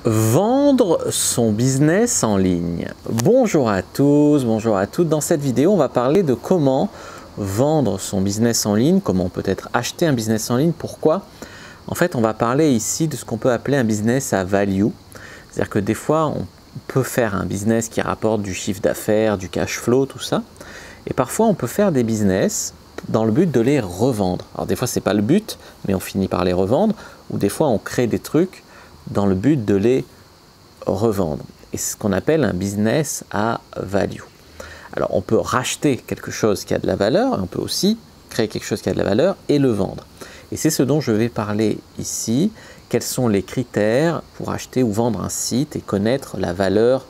Vendre son business en ligne. Bonjour à tous, bonjour à toutes. Dans cette vidéo, on va parler de comment vendre son business en ligne, comment peut-être acheter un business en ligne. Pourquoi? En fait, on va parler ici de ce qu'on peut appeler un business à value. C'est-à-dire que des fois, on peut faire un business qui rapporte du chiffre d'affaires, du cash flow, tout ça. Et parfois, on peut faire des business dans le but de les revendre. Alors des fois, ce n'est pas le but, mais on finit par les revendre. Ou des fois, on crée des trucs dans le but de les revendre. Et c'est ce qu'on appelle un business à value. Alors on peut racheter quelque chose qui a de la valeur, on peut aussi créer quelque chose qui a de la valeur et le vendre. Et c'est ce dont je vais parler ici. Quels sont les critères pour acheter ou vendre un site et connaître la valeur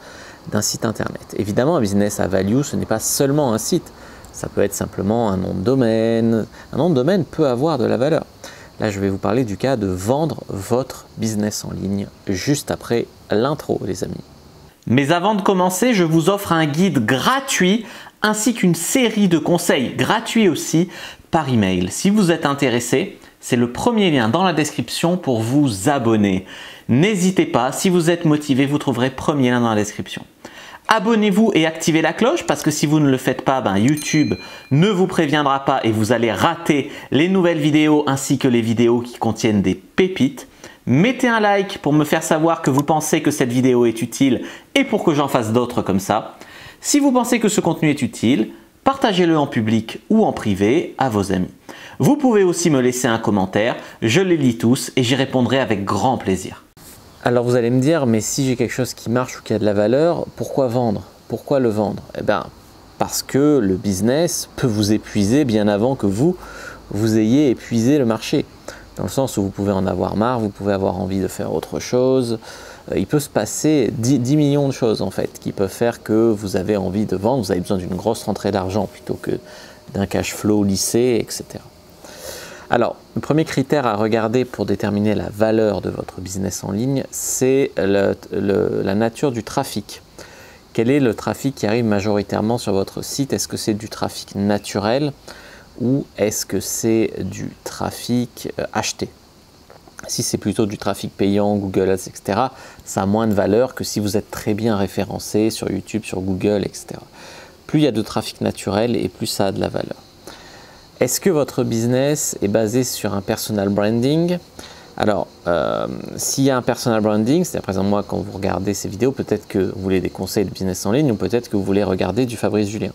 d'un site internet. Évidemment, un business à value, ce n'est pas seulement un site. Ça peut être simplement un nom de domaine. Un nom de domaine peut avoir de la valeur. Là, je vais vous parler du cas de vendre votre business en ligne juste après l'intro, les amis. Mais avant de commencer, je vous offre un guide gratuit ainsi qu'une série de conseils gratuits aussi par email. Si vous êtes intéressé, c'est le premier lien dans la description pour vous abonner. N'hésitez pas, si vous êtes motivé, vous trouverez premier lien dans la description. Abonnez-vous et activez la cloche parce que si vous ne le faites pas, YouTube ne vous préviendra pas et vous allez rater les nouvelles vidéos ainsi que les vidéos qui contiennent des pépites. Mettez un like pour me faire savoir que vous pensez que cette vidéo est utile et pour que j'en fasse d'autres comme ça. Si vous pensez que ce contenu est utile, partagez-le en public ou en privé à vos amis. Vous pouvez aussi me laisser un commentaire, je les lis tous et j'y répondrai avec grand plaisir. Alors vous allez me dire, mais si j'ai quelque chose qui marche ou qui a de la valeur, pourquoi vendre? Pourquoi le vendre? Eh bien, parce que le business peut vous épuiser bien avant que vous ayez épuisé le marché. Dans le sens où vous pouvez en avoir marre, vous pouvez avoir envie de faire autre chose. Il peut se passer 10 millions de choses en fait qui peuvent faire que vous avez envie de vendre. Vous avez besoin d'une grosse rentrée d'argent plutôt que d'un cash flow lissé, etc. Alors, le premier critère à regarder pour déterminer la valeur de votre business en ligne, c'est la nature du trafic. Quel est le trafic qui arrive majoritairement sur votre site? Est-ce que c'est du trafic naturel ou est-ce que c'est du trafic acheté? Si c'est plutôt du trafic payant, Google Ads, etc., ça a moins de valeur que si vous êtes très bien référencé sur YouTube, sur Google, etc. Plus il y a de trafic naturel et plus ça a de la valeur. Est-ce que votre business est basé sur un personal branding? Alors, s'il y a un personal branding, c'est-à-dire par exemple moi quand vous regardez ces vidéos, peut-être que vous voulez des conseils de business en ligne ou peut-être que vous voulez regarder du Fabrice Julien.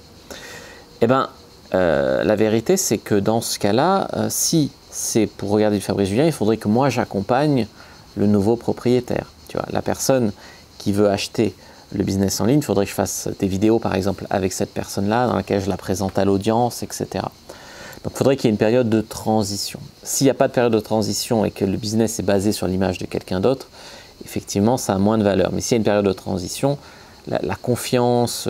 Eh bien, la vérité c'est que dans ce cas-là, si c'est pour regarder du Fabrice Julien, il faudrait que moi j'accompagne le nouveau propriétaire. Tu vois, la personne qui veut acheter le business en ligne, il faudrait que je fasse des vidéos par exemple avec cette personne-là dans laquelle je la présente à l'audience, etc. Donc il faudrait qu'il y ait une période de transition. S'il n'y a pas de période de transition et que le business est basé sur l'image de quelqu'un d'autre, effectivement ça a moins de valeur. Mais s'il y a une période de transition, la confiance,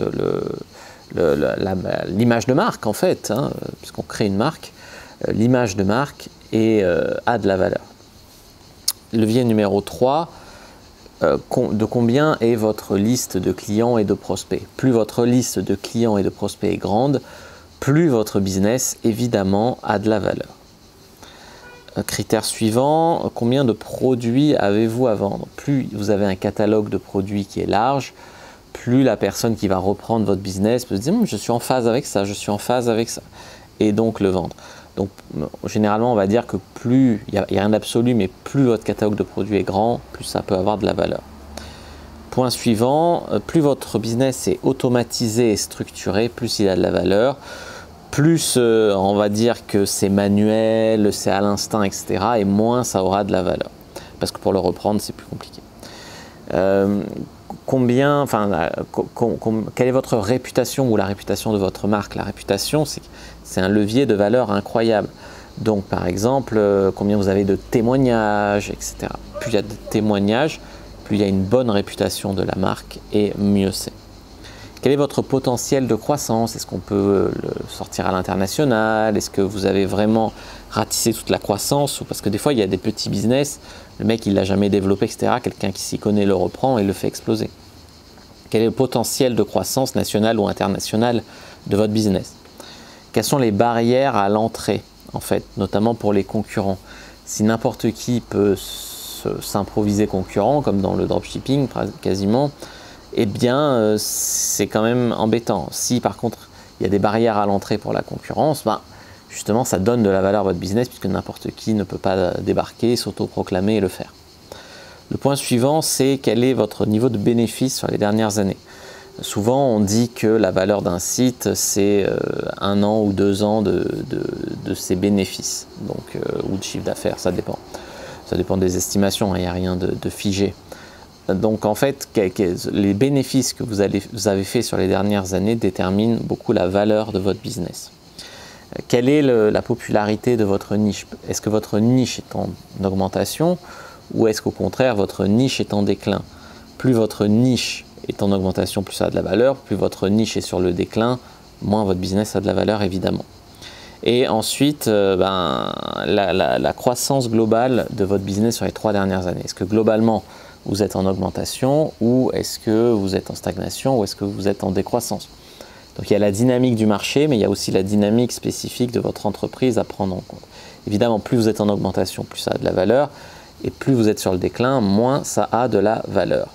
l'image de marque en fait, puisqu'on crée une marque, l'image de marque a de la valeur. Levier numéro 3, de combien est votre liste de clients et de prospects? Plus votre liste de clients et de prospects est grande, plus votre business, évidemment, a de la valeur. Critère suivant, combien de produits avez-vous à vendre? Plus vous avez un catalogue de produits qui est large, plus la personne qui va reprendre votre business peut se dire « je suis en phase avec ça, je suis en phase avec ça » et donc le vendre. Donc généralement, on va dire que plus, il n'y a rien d'absolu, mais plus votre catalogue de produits est grand, plus ça peut avoir de la valeur. Point suivant, plus votre business est automatisé et structuré, plus il a de la valeur. Plus on va dire que c'est manuel, c'est à l'instinct, etc. et moins ça aura de la valeur. Parce que pour le reprendre, c'est plus compliqué. Quelle est votre réputation ou la réputation de votre marque? La réputation, c'est un levier de valeur incroyable. Donc par exemple, combien vous avez de témoignages, etc. Plus il y a de témoignages, plus il y a une bonne réputation de la marque et mieux c'est. Quel est votre potentiel de croissance? Est-ce qu'on peut le sortir à l'international? Est-ce que vous avez vraiment ratissé toute la croissance? Ou parce que des fois, il y a des petits business, le mec, il ne l'a jamais développé, etc. Quelqu'un qui s'y connaît le reprend et le fait exploser. Quel est le potentiel de croissance nationale ou internationale de votre business? Quelles sont les barrières à l'entrée, en fait, notamment pour les concurrents? Si n'importe qui peut s'improviser concurrent, comme dans le dropshipping quasiment, eh bien c'est quand même embêtant. Si par contre il y a des barrières à l'entrée pour la concurrence, ben, justement ça donne de la valeur à votre business puisque n'importe qui ne peut pas débarquer, s'autoproclamer et le faire. Le point suivant, c'est quel est votre niveau de bénéfice sur les dernières années. Souvent on dit que la valeur d'un site c'est 1 an ou 2 ans de ses bénéfices, donc, ou de chiffre d'affaires, ça dépend. Ça dépend des estimations, il n'y a rien de figé. Donc en fait, les bénéfices que vous avez fait sur les dernières années déterminent beaucoup la valeur de votre business. Quelle est la popularité de votre niche? Est-ce que votre niche est en augmentation ou est-ce qu'au contraire votre niche est en déclin? Plus votre niche est en augmentation, plus ça a de la valeur. Plus votre niche est sur le déclin, moins votre business a de la valeur évidemment. Et ensuite, la croissance globale de votre business sur les 3 dernières années. Est-ce que globalement, vous êtes en augmentation ou est-ce que vous êtes en stagnation ou est-ce que vous êtes en décroissance? Donc il y a la dynamique du marché, mais il y a aussi la dynamique spécifique de votre entreprise à prendre en compte. Évidemment, plus vous êtes en augmentation, plus ça a de la valeur. Et plus vous êtes sur le déclin, moins ça a de la valeur.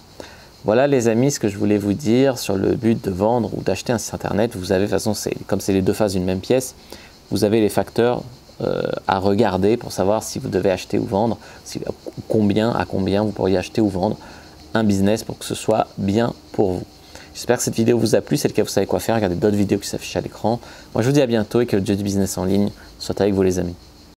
Voilà les amis ce que je voulais vous dire sur le but de vendre ou d'acheter un site internet. Vous avez, de toute façon, comme c'est les 2 faces d'une même pièce, vous avez les facteurs à regarder pour savoir si vous devez acheter ou vendre, à combien vous pourriez acheter ou vendre un business pour que ce soit bien pour vous. J'espère que cette vidéo vous a plu, c'est le cas, vous savez quoi faire, regardez d'autres vidéos qui s'affichent à l'écran. Moi je vous dis à bientôt et que le Dieu du business en ligne soit avec vous les amis.